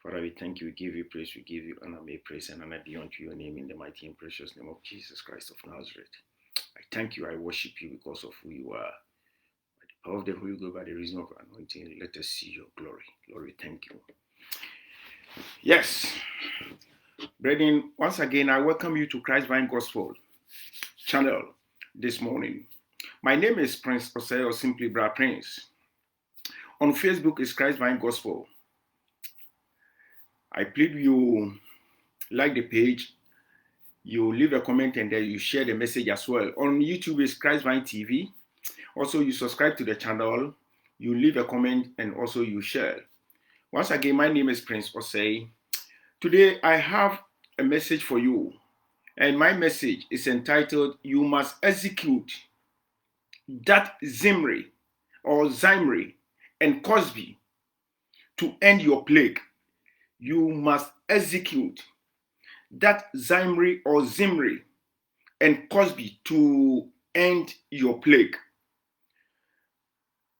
Father, we thank you, we give you praise, we give you honor, may praise and honor be unto your name in the mighty and precious name of Jesus Christ of Nazareth. I thank you, I worship you because of who you are. By the power of the Holy Ghost, by the reason of anointing, let us see your glory. Lord, we thank you. Yes, brethren, once again, I welcome you to Christ Vine Gospel channel this morning. My name is Prince Osei, or simply Bra Prince. On Facebook is Christ Vine Gospel. I plead you like the page, you leave a comment, and then you share the message as well. On YouTube is Christ Vine TV. Also, you subscribe to the channel, you leave a comment, and also you share. Once again, my name is Prince Osei. Today, I have a message for you, and my message is entitled, You Must Execute That Zimri and Cosby to End Your Plague. You must execute that Zimri and Cosby to end your plague.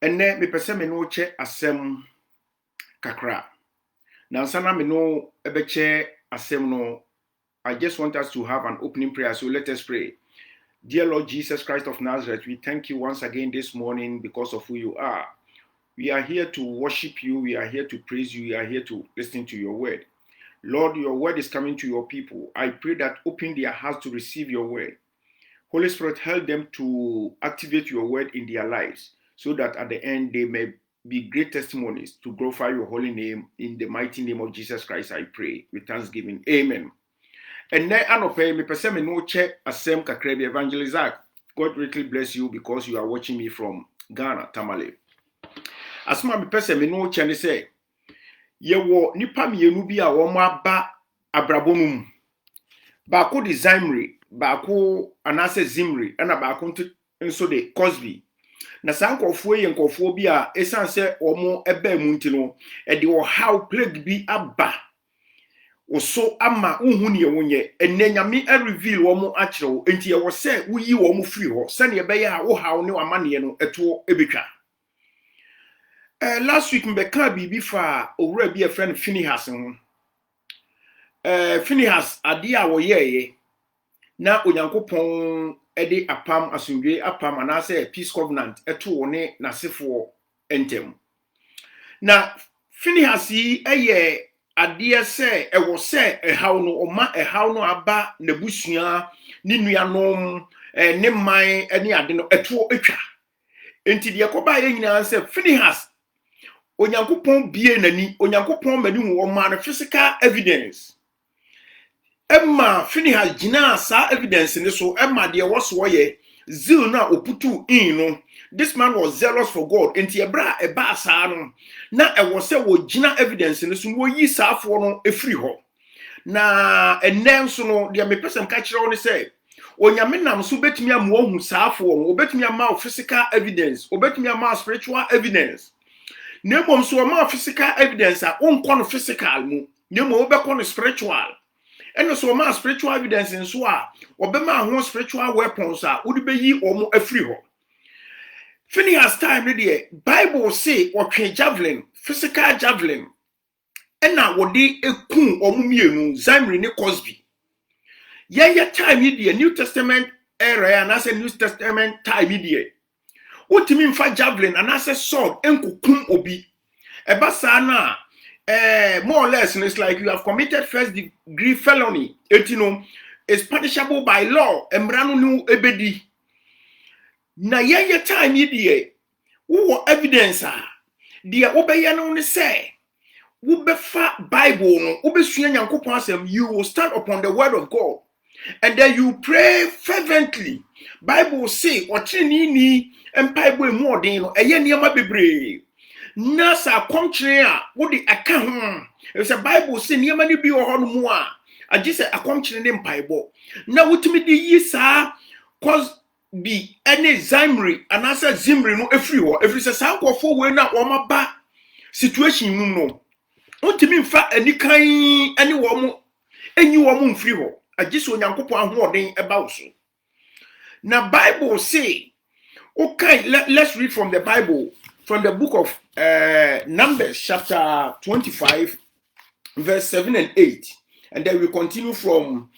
And then me pese me no che asem kakra. Now sana me no ebeche asem no. I just want us to have an opening prayer. So let us pray. Dear Lord Jesus Christ of Nazareth, we thank you once again this morning because of who you are. We are here to worship you. We are here to praise you. We are here to listen to your word. Lord, your word is coming to your people. I pray that open their hearts to receive your word. Holy Spirit, help them to activate your word in their lives so that at the end they may be great testimonies to glorify your holy name. In the mighty name of Jesus Christ, I pray with thanksgiving. Amen. And then anope me pese me no che asem kakra bi Evangelist Zach. God greatly bless you because you are watching me from Ghana, Tamale. Asma me pese me no che ne say yewo nipa mienu bi a wo aba abrabonum. Baako de Zimri, baako anase Zimri, ana baako nso de Cosby. Na saa nkofo ye nkofo bi a esan se omo eba mu nti no e de how plague bi aba. Oso ama unhu ne wonye enanyame a reveal omo akire enti ye wo se wuyi omo free ho se ne ebe ye ha wo haw ne amane no eto ebetwa. Last week mbeka bibi fa owura bi a friend Phinehas ho. Phinehas ade a wo yeye na onyankopon ede apam asundwe apam anase peace covenant eto woni nasefo entem. Na Phinehas yi eye ade se ewo se ehaw no oma ehaw no aba nabusua ni nuanom ne man ne ade no eto etwa. Enti de yakoba ye nyina se Phinehas onyankopon bie nani onyankopon mani hu o ma physical evidence. Emma Phinehas gina sa evidence ne so emma de wo so ye zeal na oputu in no. This man was zealous for God. Enti ebra eba sa no na ewo se wo gina evidence ne so wo yi sa afo no efri ho. Na enem so no de me person ka kire wo ne say onyame nam so betimi am wo hu sa afo wo betimi am physical evidence, obetimi am spiritual evidence. Nemo so am physical evidence a onkɔ no physical mu, nemo obekɔ no spiritual. And so ma spiritual evidence in so a obema ho spiritual weapons a wodi beyi omo afri ho. Phinehas time ne Bible say wotwe javelin, physical javelin. Ena wodi ekun omo mienu Zimri ne Cosby. Ye time ne New Testament era and as a New Testament time ne wotimi mfa javelin and as a sword enkokum obi. Ebasa na more or less, and it's like you have committed first degree felony. Etino is punishable by law. Embrano nu ebedi. Na ye time ye who evidence dia obeye no ne say wo befa Bible no obesua Nyankopon asem, you will stand upon the word of God and then you pray fervently. Bible say ochini ni empaibo emu odin no eye niam bebre. Nasa akomchire a wodi aka ho. If the Bible say niam ni bi ho no mu a agi say akomchire ne mpaibo. Na wotimi di yi saa cause bi any Zimri anasa Zimri no efri ho. Efri say saa nkofo we na wo maba situation mu no. Wotimi mfa anikan ani wo mu enyi wo mu mfri ho. Agi say Onyankopon ahoɔden eba wo so. Na Bible say, okay, let's read from the Bible, from the book of Numbers chapter 25 verse 7 and 8. And then we continue from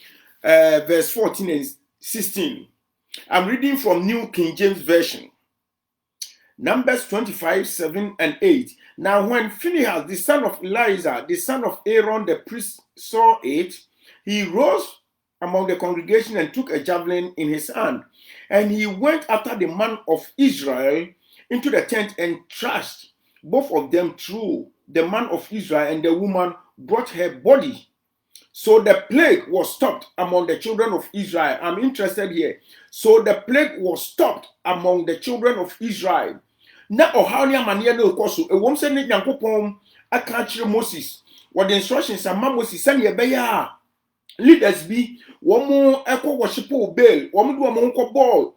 verse 14 and 16. I'm reading from New King James Version. Numbers 25, 7 and 8. Now when Phinehas, the son of Eleazar, the son of Aaron the priest, saw it, he rose among the congregation and took a javelin in his hand. And he went after the man of Israel into the tent and thrust both of them through. The man of Israel and the woman brought her body. So the plague was stopped among the children of Israel. I'm interested here. So the plague was stopped among the children of Israel. Na ohani amania na okoso ewom se ne Nyankopon aka kire Moses what the instructions ama Moses send ye beya leaders bi womo ekọ worship Baal womo do womo nko ball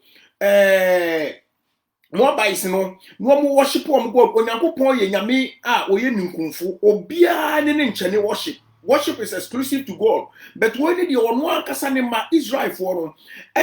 Moabites no womo worship womo God Onyankopon ye nyame a oye ninkunfu obia ne nchene worship is exclusive to God but when the ono akasa ne ma Israel for no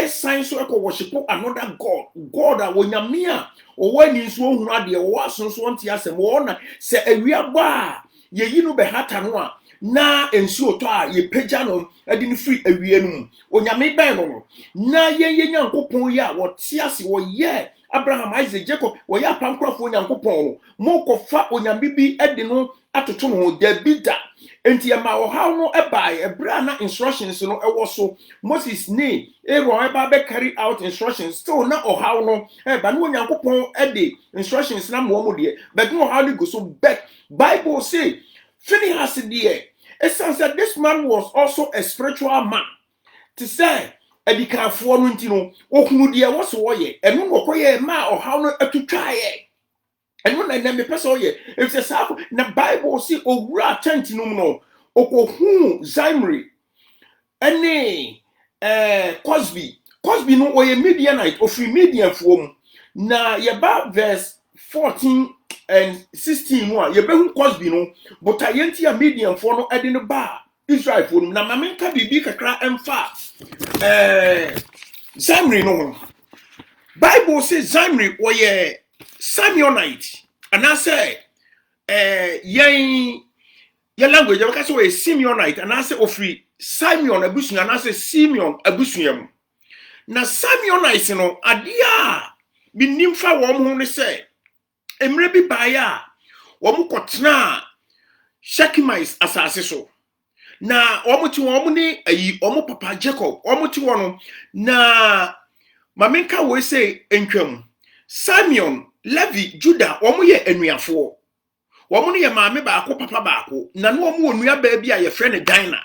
sign so ekọ worship another God a wonyame a when you so who are the was want to ask na say awia ba ye yinu be hata no na ensuo to a ye pagya no ade no free awia no onyame ben no na ye Nyankopon ya wo tiase wo ye Abraham Isaac Jacob wo ya pankrofo Nyankopon mo kofa onyame bi ade no atoto no da bida enti ma wo haw no ebai ebra na instructions no ewo so Moses ne Aaron eba be carry out instructions still na ohaw no eba no Nyankopon ede instructions na mo de but no how go so back Bible say Phinehas there it says that this man was also a spiritual man to say edikafo no ntino ohunu de wo so wo ye eno no koye ma ohaw no atutwaye and when I name person here, if it's a na Bible see owura tent no okohu Zimri any Cosby no oye Midianite of Midian form na yeba verse 14 and 16 one yeba Cosby no but ayenti a Midian for no ade no ba Israel for na mamenka bibi kakra emfa Zimri no Bible says Zimri oye Simeonite and I say your language you can say Simeonite and I say ofri Simeon abusuan and I say Simeon abusuan na Simeonite no adia bi nimfa wo mo ne say emre bi baya wo mo kotena Shekemites asase so na wo mo ti wo mo ni ayi wo mo papa Jacob wo mo ti wo no na mamenka we say entwam Simeon Levi Judah omo ye enuafo omo no ye maame baako papa baako na no omo onua ba bi a ye frɛ Dina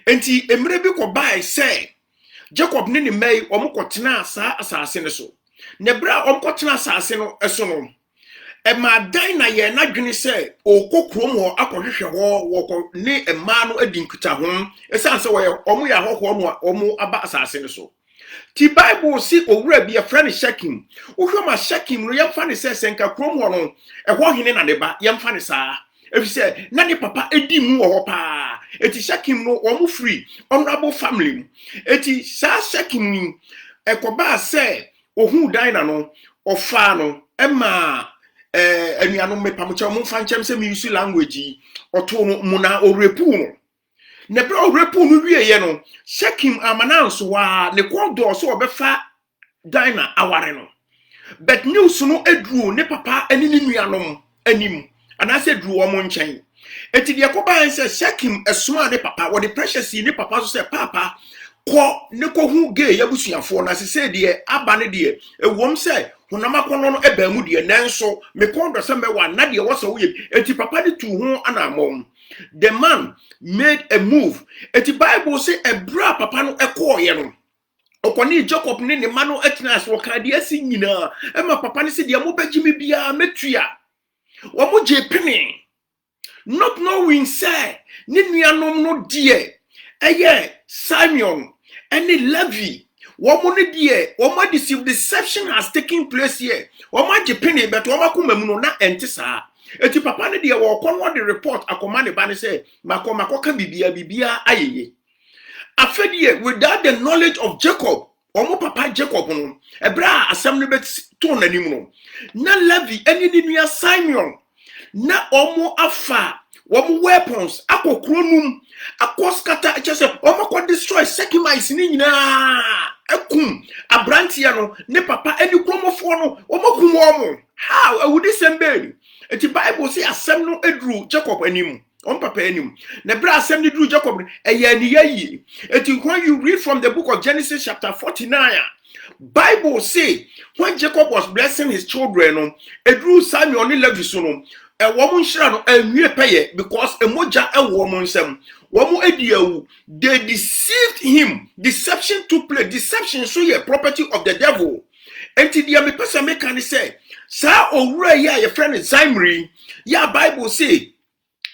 enti emre bi ko bai say Jacob ne mai omo kotena sa asase ne so ne bra omo kotena asase no eso no e ma Dina ye na dwene say okokrom ho akohwehwe ho wo ne ema no adinkuta ho esanse wo ye omo ya hoho no omo aba asase ne so ti Bible si owura bi a friend Shekim wo ma Shekim no yemfa ne se senka krom ho no ho hene na ne ba yemfa ne saa efi se na ne papa edi mu wo pa eti Shekim no wo mu free honorable family eti saa Shekim ni ekoba se ohun Dina no ofa no ema anuanom mepamocha mo fa nchem se mi use language oto no muna orepu no ne bra orepu no wie ye no Shekim amananso wa ne kodo so obefa Dina aware no but news no edru ne papa ani ne nuanom anim ana se dru wo mo nchen eti de koba se Shekim esoma ne papa wo de precious ne papa so se papa ko ne ko hu ge yabusuafo na se de aba ne de ewom se honama kono no eba mu de nanso me kondo se me wa na de wo so wo ye eti papa de tu hu anamom the man made a move eti Bible say ebra papa no ekoye no okoni Jacob ne ne ma no etena so ka de asi nyina ema papa ne se de mo bagimi bia metua wo mo je pene not knowing say ne nuanom no de eye Simeon and Levi woman dear woman deception has taken place here woman je pene but woman kuma mu no na entisa eti papa ne de wo kon the report akoma ne ba ne say makoma ka bibia ayeye afedie without the knowledge of Jacob omo papa Jacob no ebra asem ne bet to nanim no na Levi eni ni nua Simeon na omo afa wɔn weapons akɔ kuro num akɔ scatter ɛkyɛ sɛ wɔn akɔ destroy sekimise ne nyinaa ɛkum abranteɛ no ne papa ɛne kuromofoɔ no wɔn akum wɔn how awudi sɛm bɛɛni eti bible say asɛm no eduru Jacob anim on papa anim na bra asɛm no eduru Jacob ɛyɛ ne yie eti when you read from the book of Genesis chapter 49 Bible say when Jacob was blessing his children no eduru Samuel ne Levi so no wɔn nhyira no anwie pɛyɛ because emoja ɛwɔ wɔn nsam wɔn edi awu they deceived him deception took place deception so yɛ property of the devil enti deɛ me pɛsɛ me kan say sa owura yi a your friend Zimri ya Bible say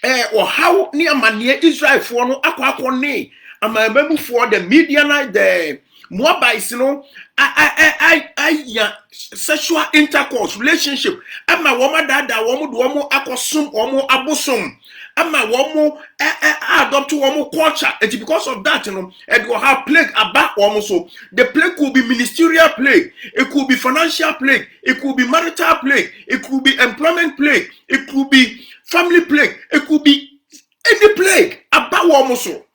ɔhaw ne amane Israelfoɔ no akɔ ne amamamufoɔ the Midianite the Moabites no I sexual intercourse relationship ama wɔn dada wɔn do wɔn akɔsom wɔn abosom ama wɔn adopt wɔn culture and because of that you know it will have plague about wɔn so the plague could be ministerial plague, it could be financial plague, it could be marital plague, it could be employment plague, it could be family plague, it could be any plague about wɔn so.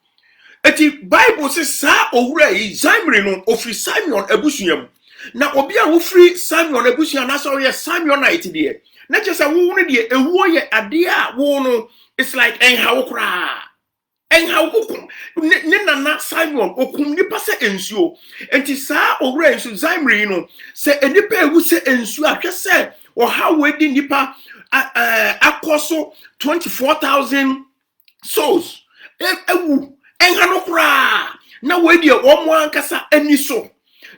Eti Bible says sa owura yi Zimri no ofri Simeon abusuam na obi a wo free Simeon abusuam na so ye Simeonite de na kyesa wo no de ewuo ye ade a wo no it's like enhawo kra enhawo kokum ne nana Simeon okum nipa se ensuo enti sa owura ensu Zimri no se enipa ewu se ensuo ahwe se o ha wedi nipa akoso 24,000 souls ewu enhano kra na we de omo ankasa ani so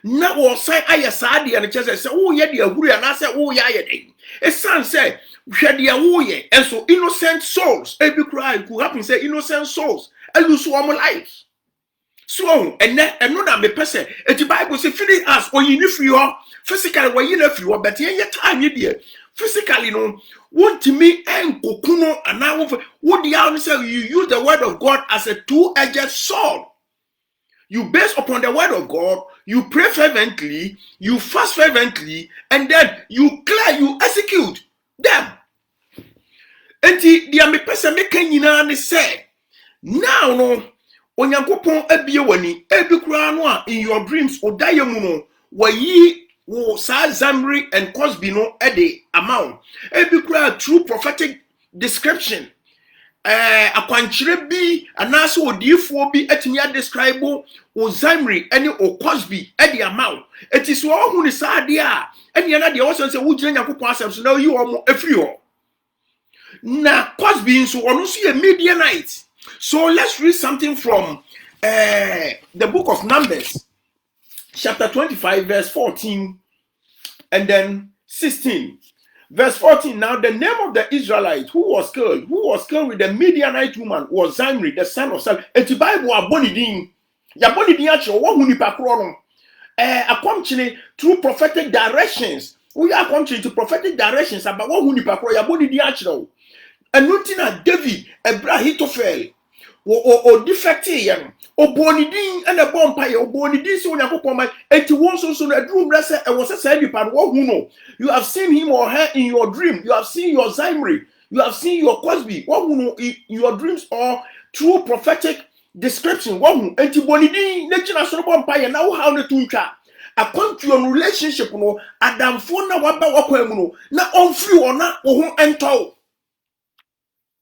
na wo sai ayesa de ne kyese se wo ye de ahuru ya na se wo ye ayeden esan se hwe de wo ye enso innocent souls ebi kra could happen say innocent souls lose omo lives so eno na me pese eti Bible say finish us oyini free ho physically we yina free ho but ye time ye de physically no want me enkokuno ana wo dia say you use the word of God as a two-edged sword. You base upon the word of God, you pray fervently, you fast fervently, and then you execute them. Enti dia me pese me kan nyina ne say now no onyankopon abie wani ebikura no a in your dreams odaye mu no wayi wo sa Zimri and Cosby no ede amount ebikura true prophetic description akwankyere bi anaso odiifo bi atimi a describe wo Zimri ene o Cosby ede amount eti so ohun ni sa de a ene na de wo so say wo gyina yakopon asem so na yi wo mo afri ho na Cosby so ono so ye Midianite. So let's read something from the book of Numbers chapter 25 verse 14 and then 16. Verse 14, now the name of the Israelite who was killed with the Midianite woman was Zimri, the son of Saul. Eti Bible abonidin. Ya bonidin acho wo huni pakro no. Akomchine through prophetic directions. We are coming to prophetic directions about wo huni pakro ya bonidin acho. Enutina David Abrahitofel o defecte yan obonidin and a bomb obonidin so yakopon ma enti won so na dream bless e was say nipa wo hu no you have seen him or her in your dream, you have seen your Zimri, you have seen your Cosby wo hu no in your dreams or through prophetic description wo hu enti bonidin na kina so bomb na wo how na tuntwa according to your relationship no adamfo na waba wakwan mu no na onfiri ona wo hu ento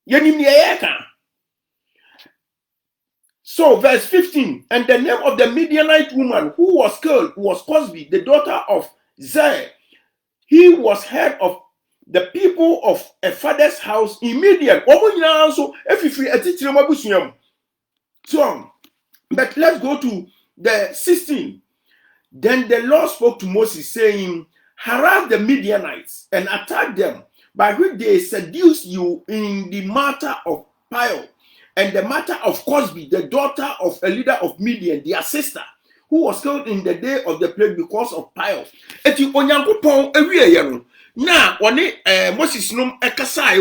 yenim ne yeka. So verse 15, and the name of the Midianite woman who was killed was Cosby, the daughter of Zer. He was head of the people of a father's house in Midian. So but let's go to the 16. Then the Lord spoke to Moses, saying, harass the Midianites and attack them, by which they seduce you in the matter of Pile, and the matter of Cosby, the daughter of a leader of Midian, their sister, who was killed in the day of the plague because of Pile. Eti onyankopon ewie ye no na one Moses no ekasai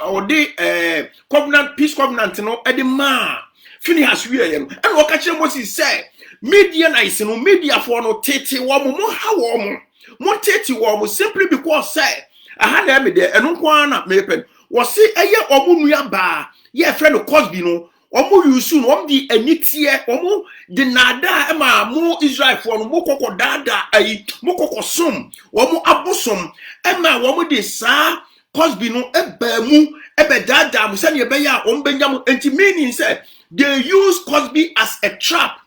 o de covenant peace covenant no e de ma Phinehas wie ye no and o ka kire Moses say Midianites no Mediafor no tete wo mo ha wo mo tete wo mo simply because say aha na me de eno kwa na me pen was say eye omu ba ye friend of Cosby no omu yusu no di anitie omu de nada ma mu Israel for no mokoko dada ayi mokoko som omu abosom ma omu de sa Cosby no eba mu ebe dada mu se ne ebe ya ombenyam enti meaning say they use Cosby as a trap.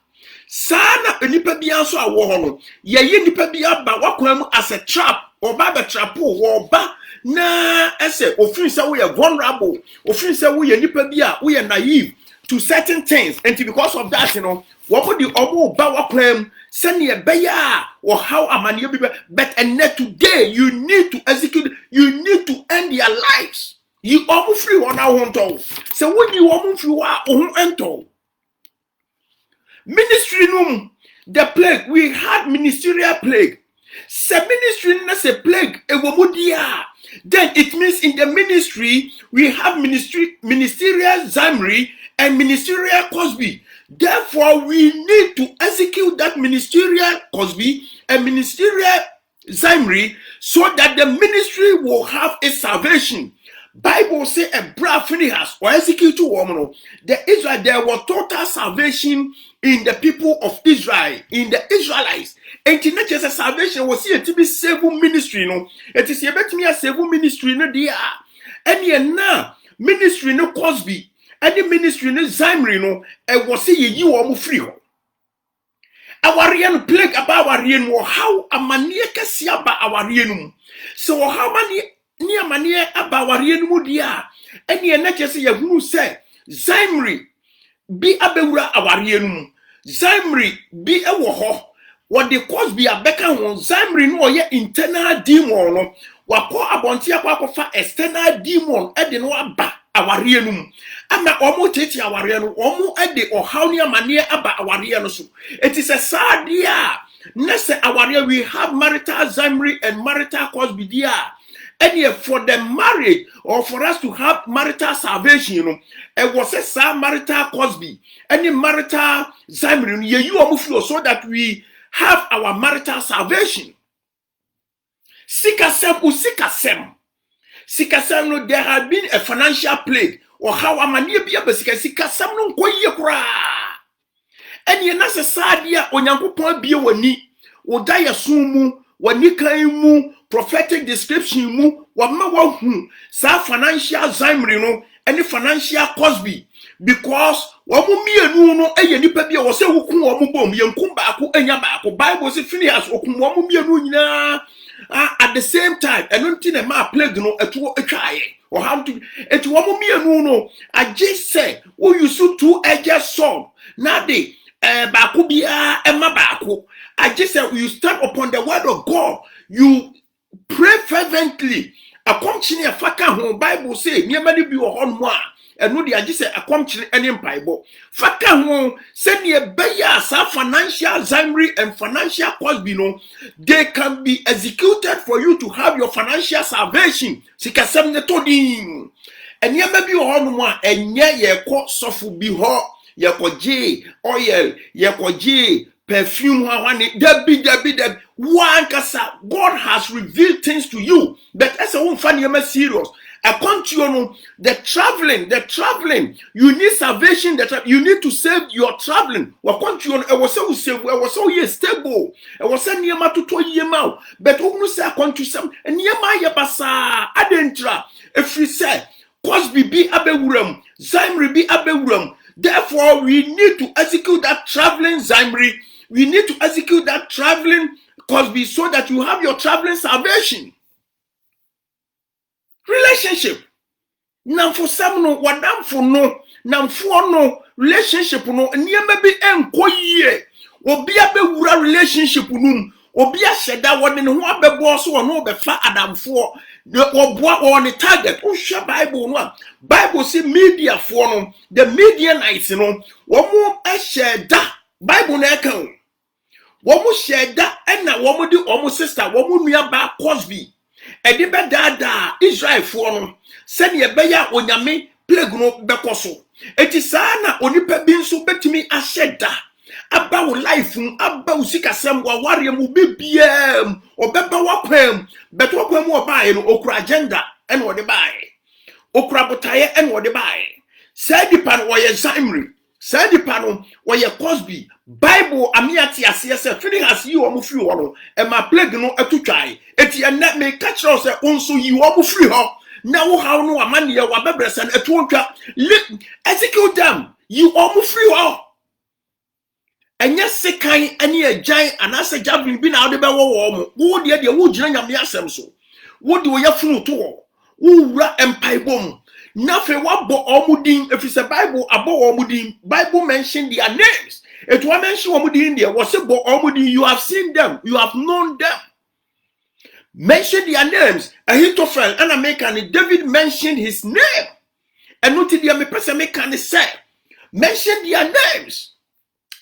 Sana nipa bia so awo ho no ye nipa bia ba wakwan as a trap oba be trapo oba na ese ofin say we are vulnerable ofin say we nipa bia we are naive to certain things, and because of that, what would the omo ba wakwan send ye beya or how amani be, but and net today you need to execute, you need to end their lives. You omo free on our own. So when you omo free on ento ministry room, the plague, we had ministerial plague. Se ministry na se plague ewomudia. Then it means in the ministry we have ministerial Zimri and ministerial Cosby. Therefore, we need to execute that ministerial Cosby and ministerial Zimri so that the ministry will have a salvation. Bible say a brave Phinehas or execute woman. The Israel, there was total salvation in the people of Israel, in the Israelites. And not just a salvation was here to be civil ministry, no. It is a better me a civil ministry, no dear. And yet now ministry no Cosby, and the ministry no Zimri, no, and was say you are free. Our real plague about our real how a maniaca see about our real. So how many near mania about our real dia? And yet not just a who say Zimri be a bewra our real. Zimri be a woho. What the Cosby a beka won Zimri no ye internal demon no wako abontia kwa fa external demon e de no aba aware no ama omo tete aware no omo e de ohawni amane aba aware no so it is a sad dia nese aware we have marital Zimri and marital Cosby dia. And for the marriage or for us to have marital salvation, it was a marital Cosby, any marital Zimri, you so that we have our marital salvation. Sikasem, no, there had been a financial plague, or how a man be a sikasem no kra. And ye nasa sadia on yankupon be wani, or die a sumu, wanikaimu, prophetic description mu, wama sa financial Zimri no, any financial Cosby. Because wamu mienu no eye nipa bia wo se wukun wamu bom yenkum baako enya baako Bible say Phinehas okun wamu mienu nyina at the same time enunti na ma plague no eto etwaye or how to eto wamu mienu no age say wo use two-edged sword na de baako bia ema baako age say you stand upon the word of God, you pray fervently akomchine afaka ho Bible say niema ni bi wo ho no a and no, the I just say a company and empire. Faka won send ye beya sa financial Zimri and financial Cosby no, they can be executed for you to have your financial salvation. Sikasem ne todin. And ye maybe on one and ye ko sofu bi ho ye ko J oil ye ko J perfume debi one kasa. God has revealed things to you, but as a one funny serious. I come to you, the traveling, you need salvation, you need to save your traveling. What come to you, I was so save, I was so stable, I was so near my to 2 years now, but who say I come to some, and near my basa, adentra, if you say, Cosby be abewuram, Zimri be abewuram, therefore we need to execute that traveling Zimri, we need to execute that traveling Cosby so that you have your traveling salvation. Relationship. Now for some no, what damn for no, now for no relationship no, and you may be enquire or be a bewura relationship num or be a sheda one in who be boss or no be fat Adam for the or on the target. Oh, share Bible one. Bible say media for no, the Midianites no, one more a sheda Bible na account. One more sheda and now one more do almost sister, one more near back Cosby. Edibe dada Israel for no send ye beya onyame plague no bekoso etisa na onipa bi nso betimi ahyeda aba wo life aba wo sikasem wa ware mu bebiem obeba wapam beto wapam wo bae no okura agenda ene wo de bae okrabotaye en wode bae say dipa no woye Zimri say dipa no woye Cosby Bible amiati ase say Phinehas yi wo mu firi ho no e ma plague no atutwae eti enne me ka kire say onso yi wo mu firi ho na wo haw no amane ye wa bebresa na etu ontwa execute them yi wo mu firi ho enye sekan ene agyan anase javelin bi na wo de be wo mo wo de wo gina nyame asem so wo de wo yafunu to wo wura empaibom na fe wabo omudin efise Bible abo omudin Bible mention their names it was mention omudin there was bo omudin you have seen them you have known them mention their names Ahithophel and American David mentioned his name and not the me person me can say mention their names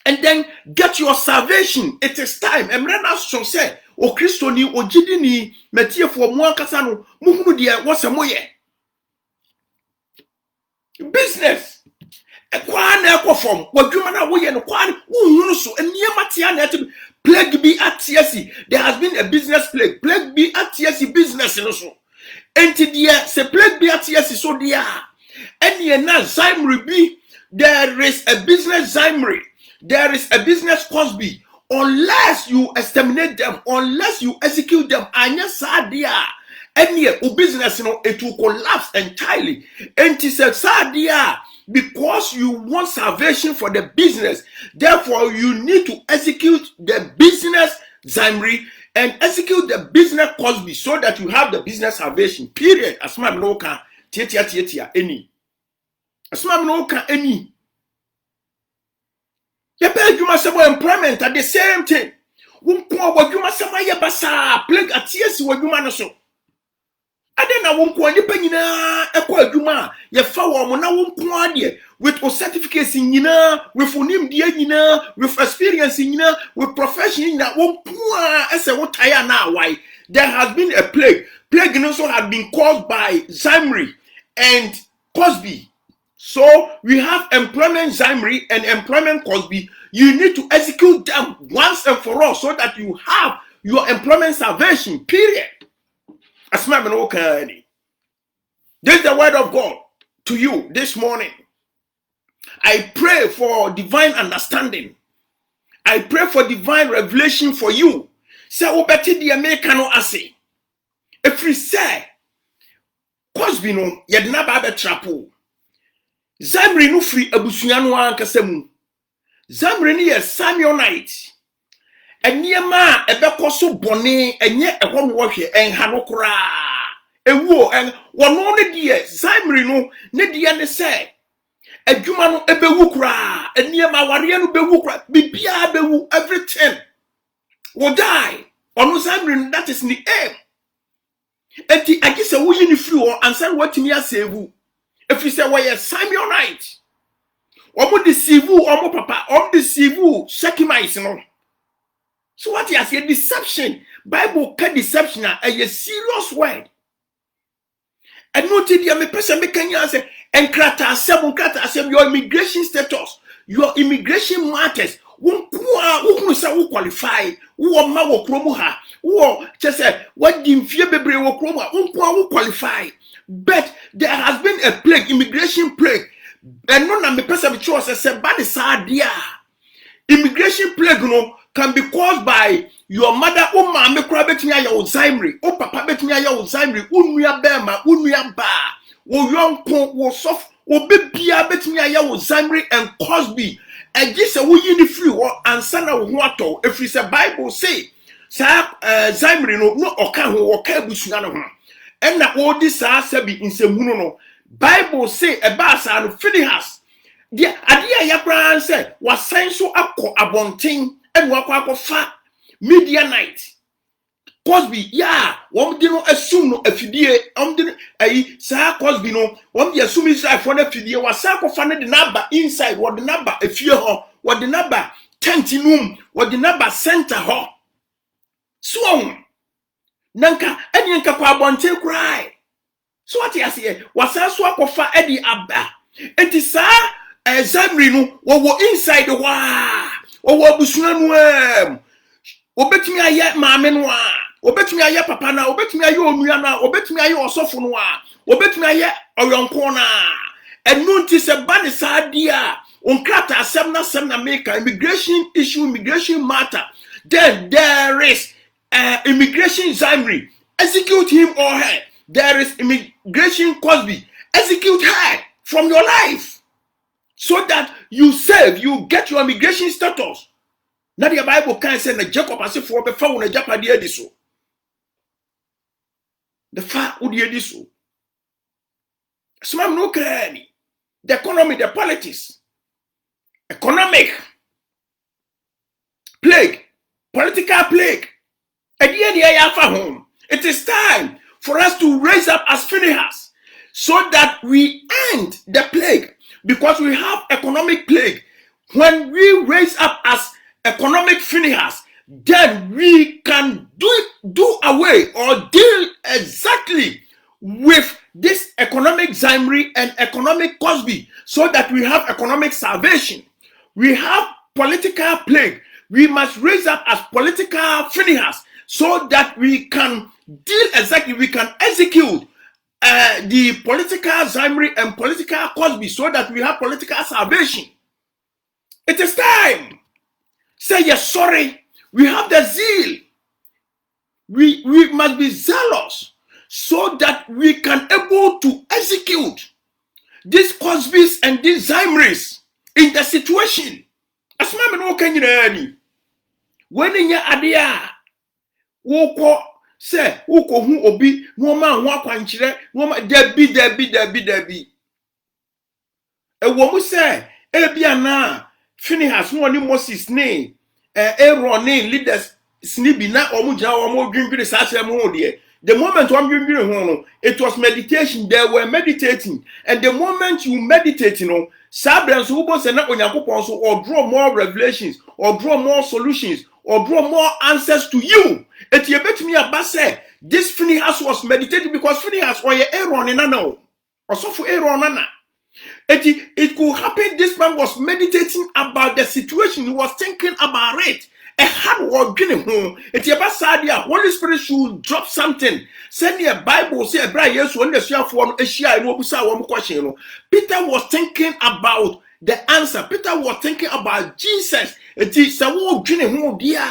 and then get your salvation. It is time emrena so say o Kristo ni o gidi ni metiefo mu akasa no muhunu de wosemoye business ekwa na ekofom wadwuma na woye no kwa wohunu so eniema tia na eti plague be atiasi there has been a business plague be atiasi business no so enti dia se plague be atiasi so dia enie na Zimri be there is a business Zimri there is a business Cosby unless you exterminate them unless you execute them anya sadia any business it will collapse entirely and it says sadia because you want salvation for the business therefore you need to execute the business Zimri and execute the business Cosby so that you have the business salvation period asma no can tiatia any asma no can any you pay you must have employment at the same thing won ko wadwuma sama ye basa plague atiesi wadwuma no so ade na won ko nipa nyina ekọ adwuma ye fa wo mo na won ko ade with certificates nyina with unim die nyina with experience nyina with profession nyina won ko ese wo tire na why there has been a plague also had been caused by Zimri and Cosby. So we have employment Zimri and employment Cosby. You need to execute them once and for all so that you have your employment salvation, period. This is the word of God to you this morning. I pray for divine understanding. I pray for divine revelation for you. Say, obeti di American no ase. If we say, Cosby no, yedna ba be trapo. Zimri no free abusua no ankasa mu. Zimri ni ye Samuelite. Eniema ebekọ so bone enye ehọ no hwe enha no kora. Ewuo en wono ne die Zimri no ne die ne se adwuma no ebewu kora. Eniema ware no bewu kora. Bibia bewu everything will die. Ono Zimri that is the aim. Enti agise wo yi ni free wo ansan watimi asevu. If you say, well, yes, Samuelite, omo deceive, omo papa, omo deceive, Shekemites, you know. So what you say, deception, Bible can deception, a serious word. And no today, me person make any answer, and krata asem, your immigration status, your immigration matters. Who say qualify? Who ma wo kromo ha? Who just say what the fear bebre wo kromo? Who qualify? But there has been a plague, immigration plague. And none of the person choice said, but it's idea. Immigration plague no can be caused by your mother, me cry betnya ya Zimri, papa betnya ya Zimri, unuya bema, unuya ba, young pon, soft, bibia betnya ya Zimri and Cosby. And this a we free and sana wato. If it's a Bible say, Zimri no oka ho oka busua no ho. And na all this sabi in semuno no Bible say about no Phinehas dia adia ya kran say wasan so akọ abonten and wakọ fa Midianite Cosby ya wom di no assume no afidie di ayi sa Cosby no wom di assume Israel for na afidie wasan akọ fa ne de number inside what the number afie ho what the number tent room what the number center ho so nanka eni nka kwa bonte cry so what you say wasaso akofa edi aba enti sa Zimri no wo inside wa wo busuna no obetimi aye maame no a obetumi aye papa na obetumi aye onua na obetumi aye osofo no a obetumi aye oyonko na enu nti se ba ne saade a onkrata asem na make immigration issue, immigration matter, then there is immigration Zimri, execute him or her. There is immigration Cosby, execute her from your life so that you save, you get your immigration status. Now the Bible can say that Jacob as if for the phone and Japan so. The far would hear this so. Some no clearly. The economy, the politics, economic plague, political plague. At the end of home, it is time for us to raise up as Phinehas so that we end the plague, because we have economic plague. When we raise up as economic Phinehas, then we can do away or deal exactly with this economic Zimri and economic Cosby, so that we have economic salvation. We have political plague. We must raise up as political Phinehas so that we can deal exactly, we can execute the political Zimri and political Cosby so that we have political salvation. It is time. Say yes, sorry. We have the zeal. We must be zealous so that we can able to execute these Cosbys and these Zimris in the situation. As my man walking in any when in your idea, woko say woko who obi woman wakwanchire woman debi. A woman say Ebiana Phinehas no ni Moses name Aaron name leaders snibi na omuja omo dwindwire saasem ho de. The moment one dwindwire ho no, it was meditation. They were meditating, and the moment you meditate, Sabrans who was na Onyankopon so or draw more revelations or draw more solutions or draw more answers to you. Et ye bet me about say this Phinehas was meditating because Phinehas or Aaron in no or so for Aaron nana. It could happen this man was meditating about the situation, he was thinking about it. A hard word getting home. It's about Sadia. Holy Spirit should drop something. Send me a Bible, say a bride, yes, when the share for a share, and one question. Peter was thinking about the answer. Peter was thinking about Jesus. It is a word getting home, dear.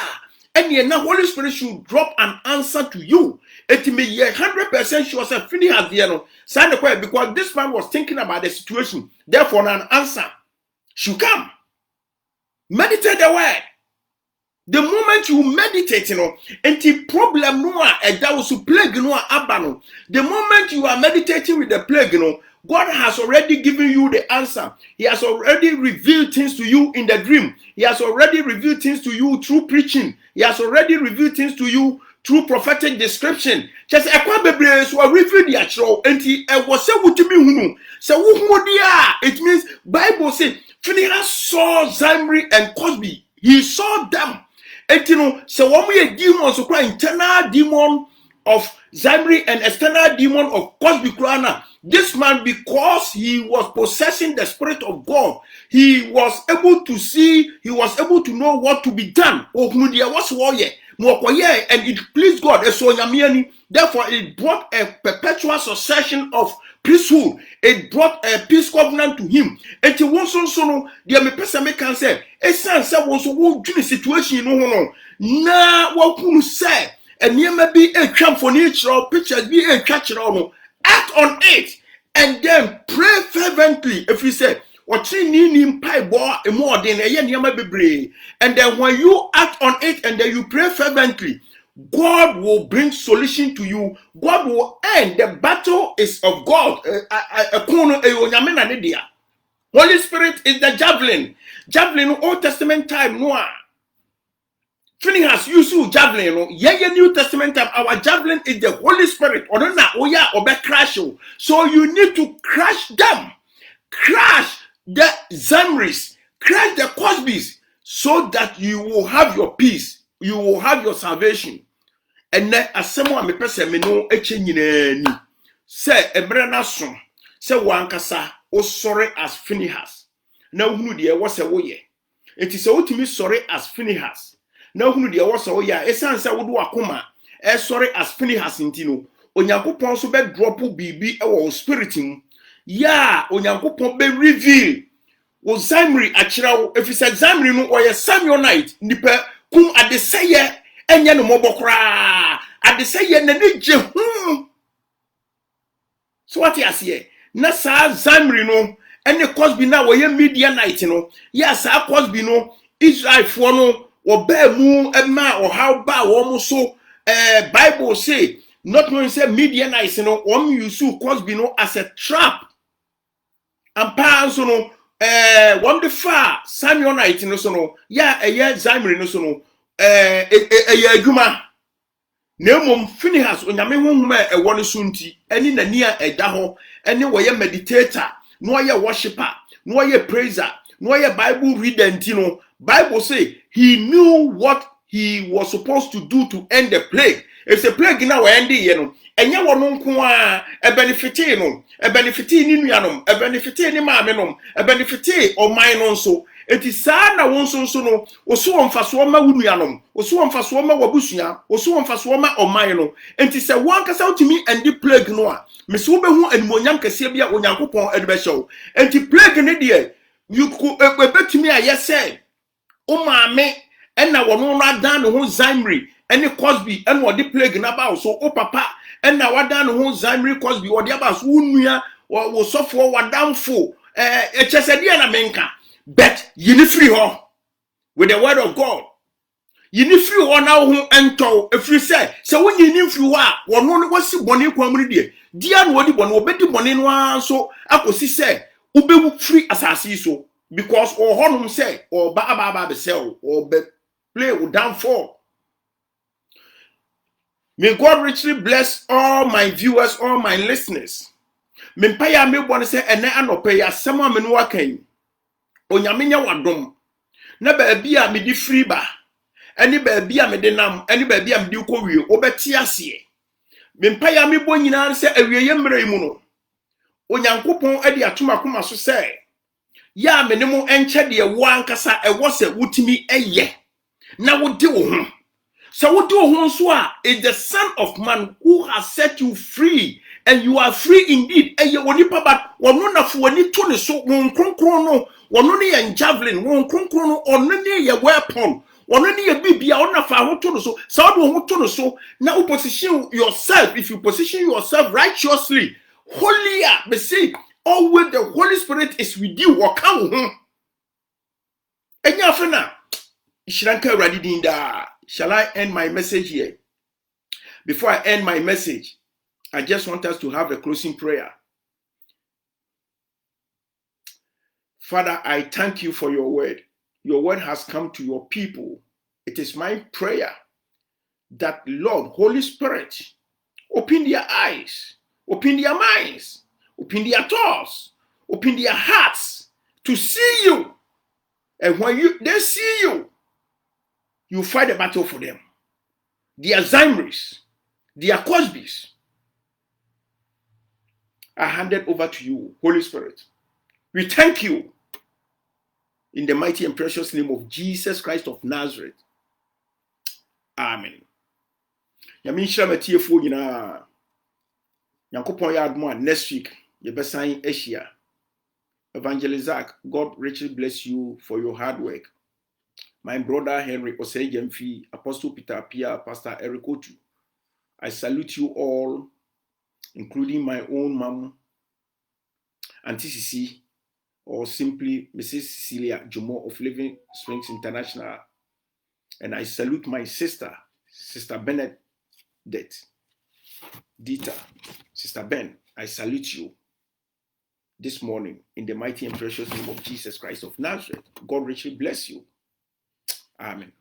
And yet now Holy Spirit should drop an answer to you. It may be 100% sure say Phinehas there sign the prayer because this man was thinking about the situation. Therefore, an answer should come. Meditate the word. The moment you meditate, and the problem and that was to plague abano. The moment you are meditating with the plague, God has already given you the answer. He has already revealed things to you in the dream. He has already revealed things to you through preaching. He has already revealed things to you through prophetic description. Just so reveal the actual and he was said to me. So it means Bible says Phinehas saw Zimri and Cosby. He saw them. And so when we a demon, so called internal demon of Zimri and external demon of Cosby Krana, this man, because he was possessing the Spirit of God, he was able to see, he was able to know what to be done. And it pleased God. Therefore, it brought a perpetual succession of priesthood. It brought a peace covenant to him. And to one son, the person can say, a son said, was a wound situation, now what could say, and you may be a camp for nature or pictures be a catcher, act on it, and then pray fervently. If you say, what you need in pie boy more than a year, be brave, and then when you act on it and then you pray fervently, God will bring solution to you. God will end. The battle is of God. Holy Spirit is the javelin. Javelin, Old Testament time, Noah. Phinehas used javelin. New Testament time, our javelin is the Holy Spirit. So you need to crush them. Crush the Zimris. Crush the Cosbys. So that you will have your peace. You will have your salvation. And then as someone me person me no eche nyina ni say ebre na so say wankasa o sorry as Phinehas na hunu de wo se wo ye enti say wotumi sorry as Phinehas na hunu de wo se wo ya esan say wo do akoma sorry as Phinehas intino onyankopon so be drop bibi e wo spirit mu ya onyankopon be reveal wo Zimri akira wo efisa Zimri no oye Samuelite nipa kum adeseye enye no mobokra adeseye na ne je hu so what you see na sa Zimri no ene Cosby na wo ye Midianite no ya sa Cosby no Israel for no wo ba mu ema o how ba wo mo so Bible say not knowing say Midianites no wo use Cosby no as a trap and pa so no one the far Samuelite no so no ya Zimri no so no adwuma na mom Phinehas onyame honhom e wo no so nti eni nani a eda ho eni wo ye meditator no ye worshipper no ye praiser no ye Bible reader nti no Bible say he knew what he was supposed to do to end the plague. If the plague now end ye no enye wo no nko a e benefite no e benefite ni nuanom e benefite ni maame nom e benefite oman no nso eti saa na won so no oso wonfaso ma wunuanom oso wonfaso ma wabusua oso wonfaso ma oman no enti se won kasa utimi endi plague no a mese wo behu animonyam kase bia onyankopon ede be hyew enti plague ne de you betimi a yese o maame ena wono no adan ne ho Zimri ene Cosby ene wo de plague na ba so o papa ena wadan ne ho Zimri Cosby wo de ba so wunua wo sofo wadamfo echesede na menka. But you need free her with the word of God. You need free her now ento if you say so when you need free her one no was boni kwamri die dia no di boni obedi boni no so akosi say ube free asasi so because or honum say or ba be sell or be play or downfall. May God richly bless all my viewers, all my listeners. Me paya me boni say ene anope ya sema me no akan onyamenya wadom na baabi a me di free ba eni baabi a me de nam eni baabi a me di kowie obeti ase me mpaya me bo nyina se awieye mmerɛ mu no onyankopon ade atoma koma so se ya me ne mo enche de wo ankasa ewo se wutimi eye na wode wo ho so wode wo ho so a is the Son of Man who has set you free and you are free indeed eye wonipa ba wono na fo wani to ne so won kronkron no wono ne ye javelin won kronkron no ono ne ye weapon wono ne ye bibia ona fa ho to no so wo ho to no so na you position yourself. If you position yourself righteously holier be say always the Holy Spirit is with you wo ka wo ho enya afena shiranka uradi dinda. Shall I end my message here? Before I end my message, I just want us to have a closing prayer. Father, I thank you for your word. Your word has come to your people. It is my prayer that, Lord, Holy Spirit, open their eyes, open their minds, open their thoughts, open their hearts to see you. And when they see you, you fight the battle for them. Their Zimris, their Cosbys are handed over to you, Holy Spirit. We thank you in the mighty and precious name of Jesus Christ of Nazareth. Amen. Yamin Shramati Fogina Yankopon Yadmo next week, Yebesain Asia. Evangelist Zach, God richly bless you for your hard work. My brother Henry Osei Jemfi, Apostle Peter Pia, Pastor Eric Otu. I salute you all, including my own mom, Auntie Sisi, or simply Mrs. Cecilia Jomo of Living Springs International. And I salute my sister, Sister Bennett Dita. Sister Ben, I salute you this morning in the mighty and precious name of Jesus Christ of Nazareth. God richly bless you. Amen.